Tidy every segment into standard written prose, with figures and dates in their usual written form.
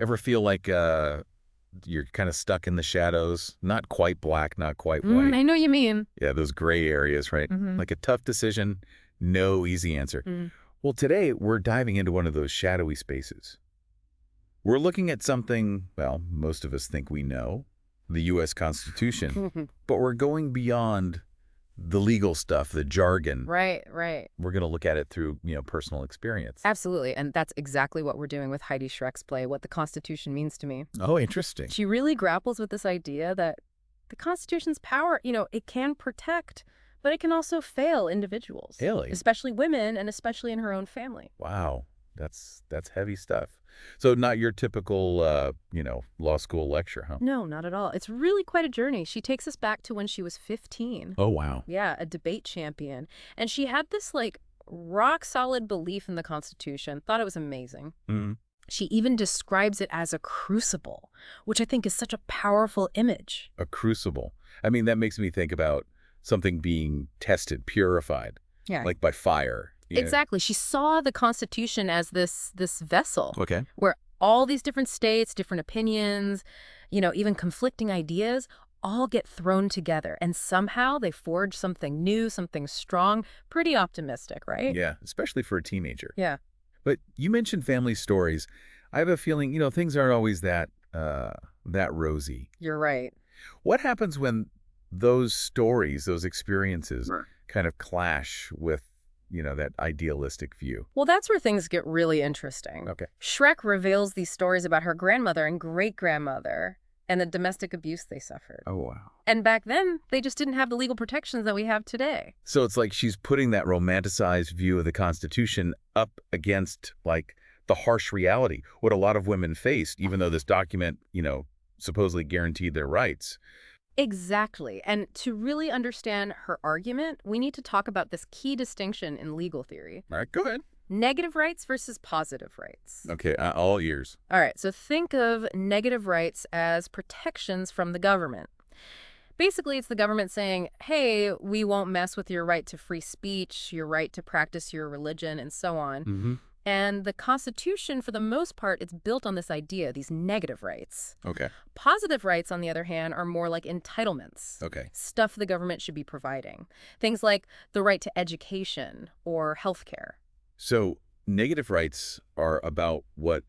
Ever feel like you're kind of stuck in the shadows? Not quite black, not quite Mm, white. I know what you mean. Yeah, those gray areas, right? Mm-hmm. Like a tough decision, no easy answer. Mm. Well, today we're diving into one of those shadowy spaces. We're looking at something, well, most of us think we know, the U.S. Constitution, but we're going beyond the legal stuff, the jargon. Right, right. We're going to look at it through, personal experience. Absolutely. And that's exactly what we're doing with Heidi Schreck's play, What the Constitution Means to Me. Oh, interesting. She really grapples with this idea that the Constitution's power, it can protect, but it can also fail individuals, Really? especially women and especially in her own family. Wow, that's heavy stuff. So not your typical, law school lecture, huh? No, not at all. It's really quite a journey. She takes us back to when she was 15. Oh, wow. Yeah, a debate champion. And she had this rock solid belief in the Constitution, thought it was amazing. Mm, She even describes it as a crucible, which I think is such a powerful image. a crucible. I mean, that makes me think about something being tested, purified, Yeah. like by fire. Exactly. She saw the Constitution as this vessel Okay. where all these different states, different opinions, even conflicting ideas all get thrown together. And somehow they forge something new, something strong. Pretty optimistic, right? Yeah, especially for a teenager. Yeah. But you mentioned family stories. I have a feeling, things aren't always that rosy. You're right. What happens when those stories, those experiences, Right. kind of clash with, that idealistic view? Well, that's where things get really interesting. Okay. Schreck reveals these stories about her grandmother and great-grandmother and the domestic abuse they suffered. Oh, wow. And back then, they just didn't have the legal protections that we have today. So it's like she's putting that romanticized view of the Constitution up against, like, the harsh reality, what a lot of women faced, even though this document, supposedly guaranteed their rights. Exactly. And to really understand her argument, we need to talk about this key distinction in legal theory. All right, go ahead. Negative rights versus positive rights. Okay, all ears. All right, so think of negative rights as protections from the government. Basically, it's the government saying, hey, we won't mess with your right to free speech, your right to practice your religion, and so on. Mm-hmm. And the Constitution, for the most part, it's built on this idea, these negative rights. Okay. Positive rights, on the other hand, are more like entitlements. Okay. Stuff the government should be providing. Things like the right to education or healthcare. So negative rights are about what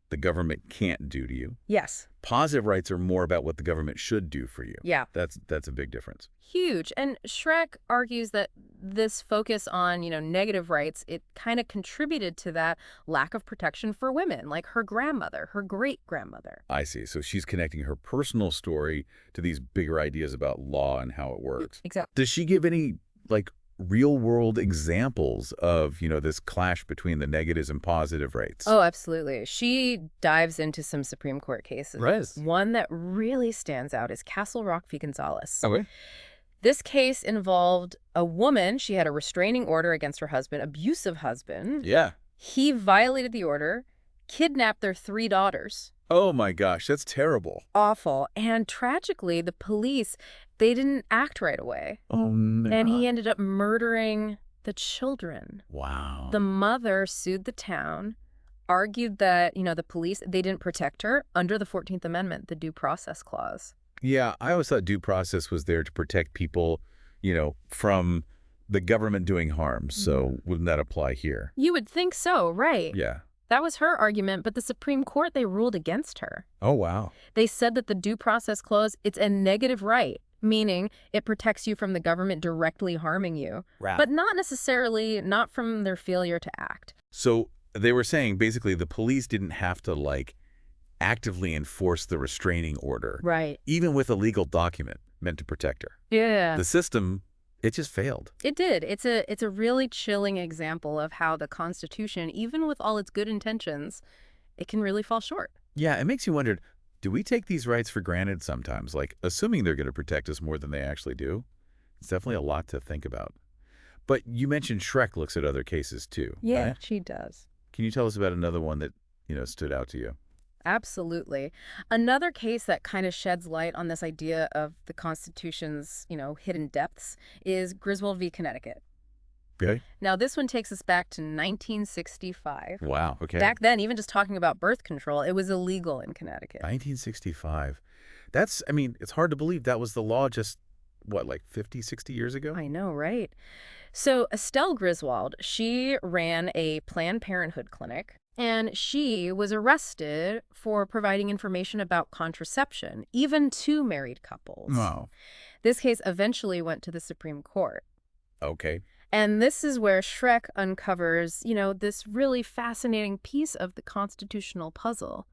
the government can't do to you. Yes. Positive rights are more about what the government should do for you. Yeah. That's a big difference. Huge. And Schreck argues that this focus on, negative rights, it kind of contributed to that lack of protection for women, like her grandmother, her great-grandmother. I see. So she's connecting her personal story to these bigger ideas about law and how it works. Exactly. Does she give any, real-world examples of, this clash between the negatives and positive rights? Oh, absolutely. She dives into some Supreme Court cases. Right. One that really stands out is Castle Rock v. Gonzalez. Okay. This case involved a woman. She had a restraining order against her husband, abusive husband. Yeah. He violated the order, kidnapped their 3 daughters. Oh, my gosh. That's terrible. Awful. And tragically, the police, they didn't act right away. Oh, no. And he ended up murdering the children. Wow. The mother sued the town, argued that, the police, they didn't protect her under the 14th Amendment, the Due Process Clause. Yeah, I always thought due process was there to protect people, from the government doing harm. So wouldn't that apply here? You would think so, right? Yeah. That was her argument, but the Supreme Court, they ruled against her. Oh, wow. They said that the Due Process Clause, it's a negative right, meaning it protects you from the government directly harming you, Right. but not from their failure to act. So they were saying basically the police didn't have to, actively enforce the restraining order, Right. even with a legal document meant to protect her. Yeah. The system, it just failed. It did. It's a really chilling example of how the Constitution, even with all its good intentions, it can really fall short. Yeah, it makes you wonder, do we take these rights for granted sometimes? Assuming they're going to protect us more than they actually do? It's definitely a lot to think about. But you mentioned Schreck looks at other cases too. Yeah, Right? she does. Can you tell us about another one that, stood out to you? Absolutely. Another case that kind of sheds light on this idea of the Constitution's, hidden depths is Griswold v. Connecticut. Okay. Now, this one takes us back to 1965. Wow. Okay. Back then, even just talking about birth control, it was illegal in Connecticut. 1965. I mean, it's hard to believe that was the law just, what, like 50, 60 years ago? I know, right? So Estelle Griswold, she ran a Planned Parenthood clinic, and she was arrested for providing information about contraception, even to married couples. Wow. This case eventually went to the Supreme Court. Okay. And this is where Schreck uncovers, this really fascinating piece of the constitutional puzzle,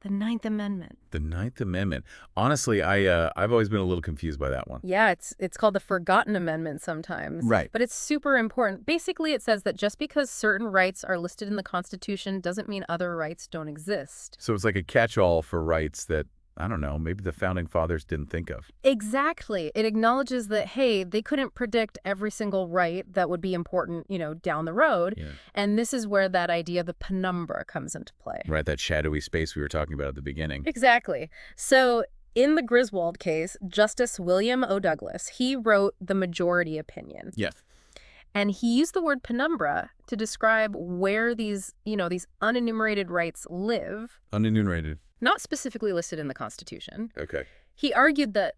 the Ninth Amendment. The Ninth Amendment. Honestly, I've always been a little confused by that one. Yeah, it's called the Forgotten Amendment sometimes. Right. But it's super important. Basically, it says that just because certain rights are listed in the Constitution doesn't mean other rights don't exist. So it's like a catch-all for rights that, I don't know, maybe the Founding Fathers didn't think of. Exactly. It acknowledges that, hey, they couldn't predict every single right that would be important, down the road. Yeah. And this is where that idea of the penumbra comes into play. Right, that shadowy space we were talking about at the beginning. Exactly. So in the Griswold case, Justice William O. Douglas, he wrote the majority opinion. Yeah. And he used the word penumbra to describe where these unenumerated rights live. Unenumerated. Not specifically listed in the Constitution. Okay. He argued that,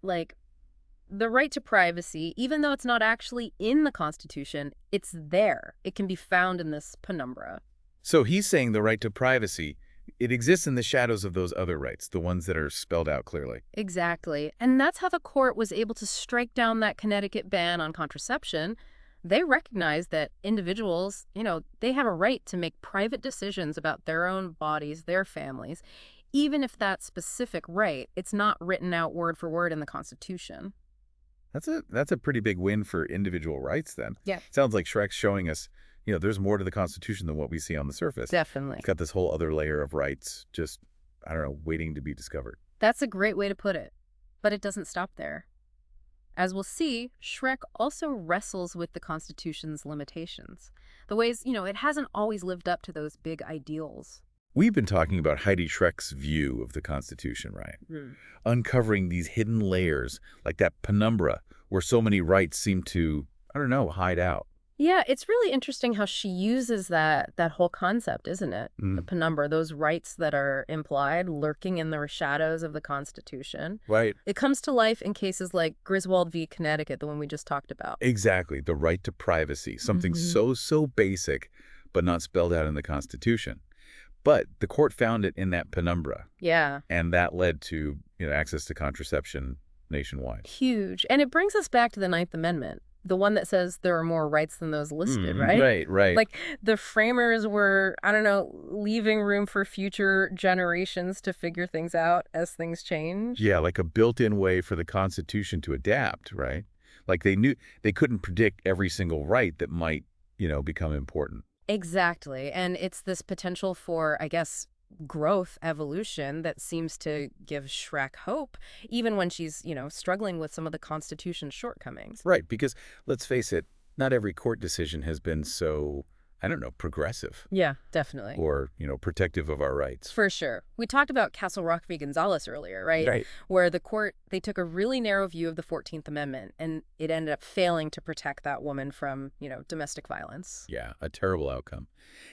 the right to privacy, even though it's not actually in the Constitution, it's there. It can be found in this penumbra. So he's saying the right to privacy, it exists in the shadows of those other rights, the ones that are spelled out clearly. Exactly. And that's how the court was able to strike down that Connecticut ban on contraception. They recognized that individuals, they have a right to make private decisions about their own bodies, their families, even if that specific right, it's not written out word for word in the Constitution. That's a pretty big win for individual rights then. Yeah. Sounds like Shrek's showing us, there's more to the Constitution than what we see on the surface. Definitely. It's got this whole other layer of rights just, I don't know, waiting to be discovered. That's a great way to put it. But it doesn't stop there. As we'll see, Schreck also wrestles with the Constitution's limitations. The ways, it hasn't always lived up to those big ideals. We've been talking about Heidi Schreck's view of the Constitution, right? Uncovering these hidden layers, like that penumbra, where so many rights seem to, I don't know, hide out. Yeah, it's really interesting how she uses that whole concept, isn't it? The penumbra, those rights that are implied, lurking in the shadows of the Constitution. Right. It comes to life in cases like Griswold v. Connecticut, the one we just talked about. Exactly. The right to privacy, something so basic, but not spelled out in the Constitution. But the court found it in that penumbra. Yeah. And that led to, access to contraception nationwide. Huge. And it brings us back to the Ninth Amendment, the one that says there are more rights than those listed, right? Right. Like the framers were, I don't know, leaving room for future generations to figure things out as things change. Yeah, like a built-in way for the Constitution to adapt, right? Like they knew they couldn't predict every single right that might, become important. Exactly. And it's this potential for, I guess, growth, evolution that seems to give Schreck hope, even when she's, struggling with some of the Constitution's shortcomings. Right, because let's face it, not every court decision has been so, I don't know, progressive. Yeah, definitely. Or, protective of our rights. For sure. We talked about Castle Rock v. Gonzalez earlier, right? Right. Where the court, they took a really narrow view of the 14th Amendment, and it ended up failing to protect that woman from, domestic violence. Yeah, a terrible outcome.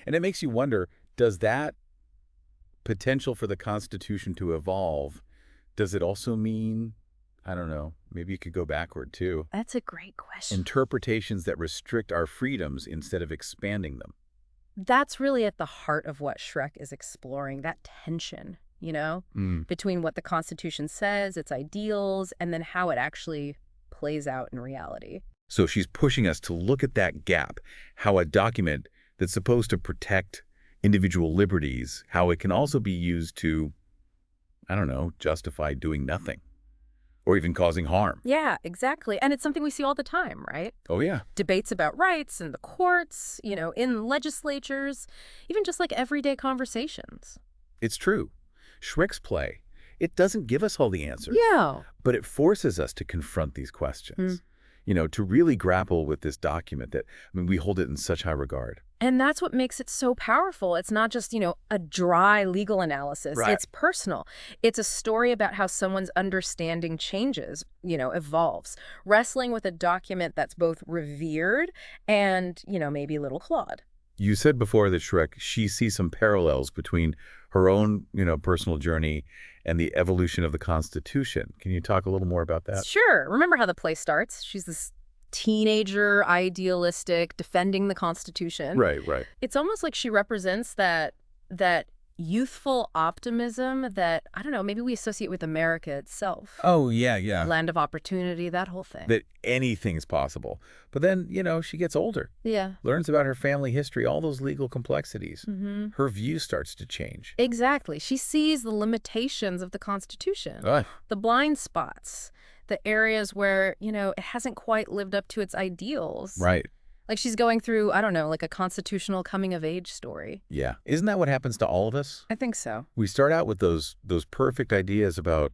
And it makes you wonder, does that potential for the Constitution to evolve, does it also mean, I don't know, maybe you could go backward too? That's a great question. Interpretations that restrict our freedoms instead of expanding them. That's really at the heart of what Schreck is exploring, that tension, between what the Constitution says, its ideals, and then how it actually plays out in reality. So she's pushing us to look at that gap, how a document that's supposed to protect individual liberties, how it can also be used to, I don't know, justify doing nothing or even causing harm. Yeah, exactly. And it's something we see all the time, right? Oh, yeah. Debates about rights in the courts, in legislatures, even just like everyday conversations. It's true. Schreck's play, it doesn't give us all the answers. Yeah. But it forces us to confront these questions, to really grapple with this document that, we hold it in such high regard. And that's what makes it so powerful. It's not just, a dry legal analysis. Right. It's personal. It's a story about how someone's understanding changes, evolves, wrestling with a document that's both revered and, maybe a little flawed. You said before that Shrek, she sees some parallels between her own, personal journey and the evolution of the Constitution. Can you talk a little more about that? Sure. Remember how the play starts? She's this teenager, idealistic, defending the Constitution. Right. It's almost like she represents that youthful optimism that, I don't know, maybe we associate with America itself. Oh, yeah. Land of opportunity, that whole thing. That anything's possible. But then, she gets older, Yeah. learns about her family history, all those legal complexities. Mm-hmm. Her view starts to change. Exactly. She sees the limitations of the Constitution, Ugh. the blind spots, the areas where, it hasn't quite lived up to its ideals. Right. Like she's going through, I don't know, like a constitutional coming-of-age story. Yeah. Isn't that what happens to all of us? I think so. We start out with those perfect ideas about,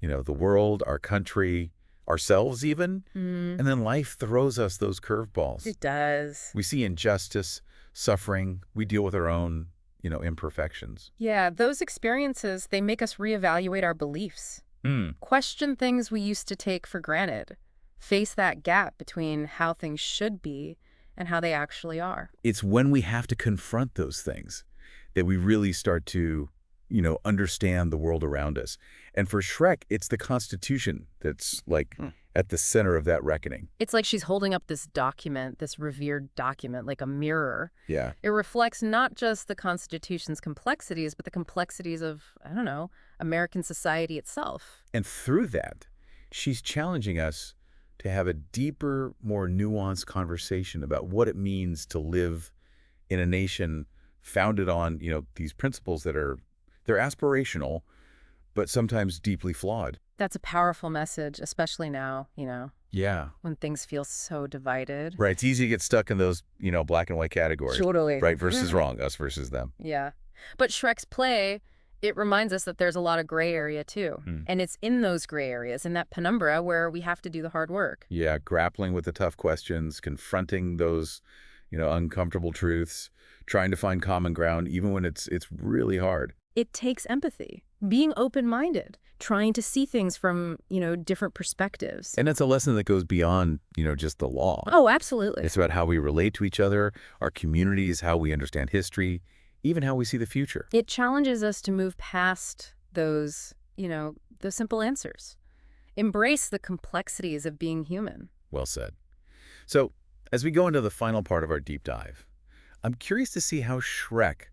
the world, our country, ourselves even, and then life throws us those curveballs. It does. We see injustice, suffering, we deal with our own, imperfections. Yeah, those experiences, they make us reevaluate our beliefs. Question things we used to take for granted. Face that gap between how things should be and how they actually are. It's when we have to confront those things that we really start to, understand the world around us. And for Shrek, it's the Constitution that's at the center of that reckoning. It's like she's holding up this document, this revered document, like a mirror. Yeah. It reflects not just the Constitution's complexities, but the complexities of, I don't know, American society itself. And through that, she's challenging us to have a deeper, more nuanced conversation about what it means to live in a nation founded on, these principles that they're aspirational, but sometimes deeply flawed. That's a powerful message, especially now, Yeah. when things feel so divided. Right. It's easy to get stuck in those, black and white categories. Totally. Right versus wrong, us versus them. Yeah. But Shrek's play, it reminds us that there's a lot of gray area, too. And it's in those gray areas, in that penumbra, where we have to do the hard work. Yeah, grappling with the tough questions, confronting those, uncomfortable truths, trying to find common ground, even when it's really hard. It takes empathy, being open-minded, trying to see things from, different perspectives. And it's a lesson that goes beyond, just the law. Oh, absolutely. It's about how we relate to each other, our communities, how we understand history, even how we see the future. It challenges us to move past those, those simple answers. Embrace the complexities of being human. Well said. So, as we go into the final part of our deep dive, I'm curious to see how Shrek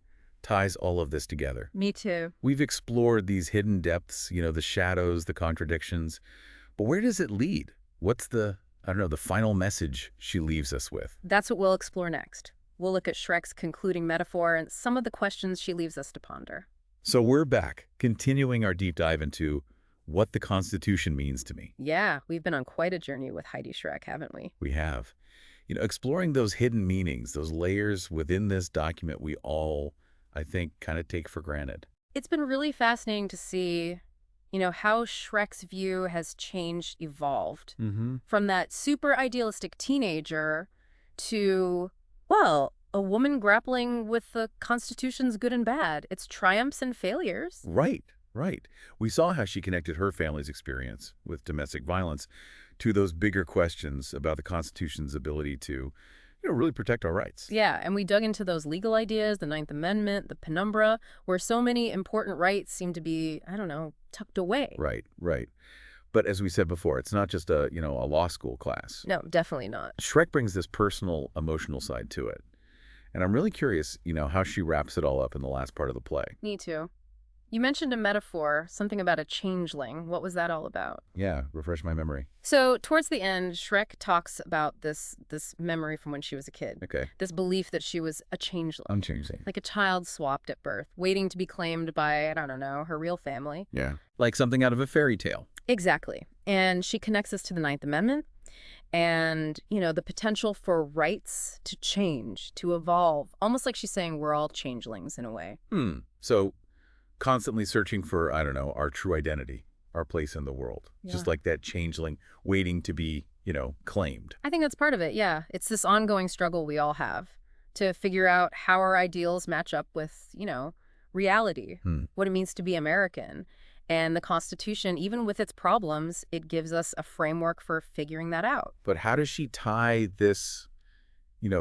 ties all of this together. Me too. We've explored these hidden depths, the shadows, the contradictions, but where does it lead? What's the final message she leaves us with? That's what we'll explore next. We'll look at Shrek's concluding metaphor and some of the questions she leaves us to ponder. So we're back, continuing our deep dive into what the Constitution means to me. Yeah, we've been on quite a journey with Heidi Shrek, haven't we? We have. Exploring those hidden meanings, those layers within this document we all, I think, kind of take for granted. It's been really fascinating to see, how Shrek's view has changed, evolved. From that super idealistic teenager to, well, a woman grappling with the Constitution's good and bad, its triumphs and failures. Right. We saw how she connected her family's experience with domestic violence to those bigger questions about the Constitution's ability to, really protect our rights. Yeah, and we dug into those legal ideas, the Ninth Amendment, the penumbra, where so many important rights seem to be, tucked away. Right. But as we said before, it's not just a law school class. No, definitely not. Shrek brings this personal, emotional side to it. And I'm really curious, how she wraps it all up in the last part of the play. Me too. You mentioned a metaphor, something about a changeling. What was that all about? Yeah, refresh my memory. So towards the end, Shrek talks about this memory from when she was a kid. Okay. This belief that she was a changeling. I'm changing. Like a child swapped at birth, waiting to be claimed by, I don't know, her real family. Yeah. Like something out of a fairy tale. Exactly. And she connects us to the Ninth Amendment and, the potential for rights to change, to evolve. Almost like she's saying we're all changelings in a way. So constantly searching for, our true identity, our place in the world. Yeah. Just like that changeling waiting to be, claimed. I think that's part of it, yeah. It's this ongoing struggle we all have to figure out how our ideals match up with, reality, Hmm. what it means to be American. And the Constitution, even with its problems, it gives us a framework for figuring that out. But how does she tie this,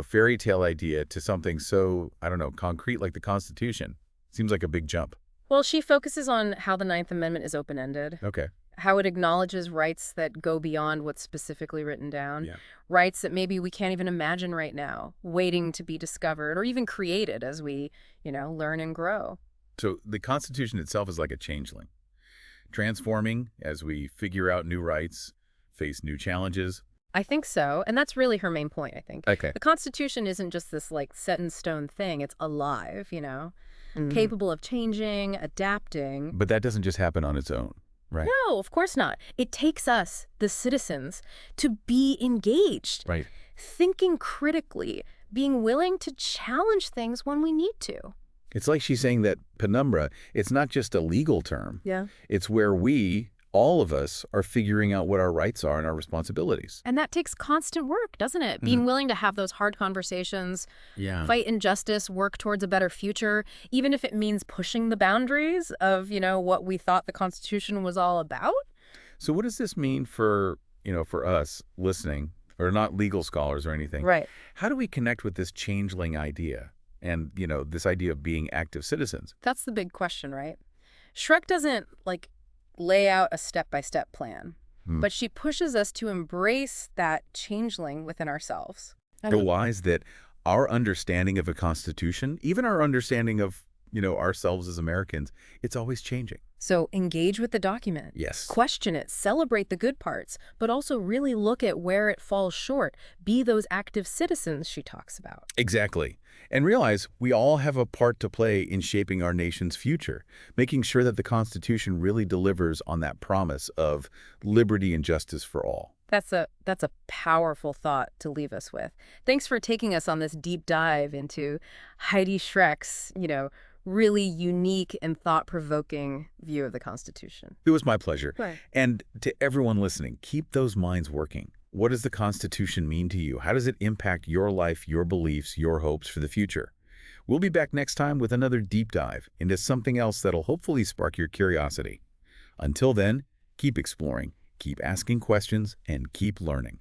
fairy tale idea to something so, I don't know, concrete like the Constitution? Seems like a big jump. Well, she focuses on how the Ninth Amendment is open-ended, Okay. how it acknowledges rights that go beyond what's specifically written down, Yeah. rights that maybe we can't even imagine right now, waiting to be discovered or even created as we, learn and grow. So the Constitution itself is like a changeling, transforming as we figure out new rights, face new challenges. I think so, and that's really her main point, I think. Okay. The Constitution isn't just this, set in stone thing. It's alive, capable of changing, adapting. But that doesn't just happen on its own, right? No, of course not. It takes us, the citizens, to be engaged, Right. thinking critically, being willing to challenge things when we need to. It's like she's saying that penumbra, it's not just a legal term. Yeah. It's where we, all of us, are figuring out what our rights are and our responsibilities. And that takes constant work, doesn't it? Being willing to have those hard conversations, Yeah. fight injustice, work towards a better future, even if it means pushing the boundaries of, what we thought the Constitution was all about. So what does this mean for, for us listening, or not legal scholars or anything? Right. How do we connect with this changeling idea and, this idea of being active citizens? That's the big question, right? Shrek doesn't, lay out a step-by-step plan, but she pushes us to embrace that changeling within ourselves. The wise that our understanding of a constitution, even our understanding of, ourselves as Americans, it's always changing. So engage with the document. Yes. Question it, celebrate the good parts, but also really look at where it falls short. Be those active citizens she talks about. Exactly. And realize we all have a part to play in shaping our nation's future, making sure that the Constitution really delivers on that promise of liberty and justice for all. That's a powerful thought to leave us with. Thanks for taking us on this deep dive into Heidi Schreck's, really unique and thought-provoking view of the Constitution. It was my pleasure. Right. And to everyone listening, keep those minds working. What does the Constitution mean to you? How does it impact your life, your beliefs, your hopes for the future? We'll be back next time with another deep dive into something else that'll hopefully spark your curiosity. Until then, keep exploring, keep asking questions, and keep learning.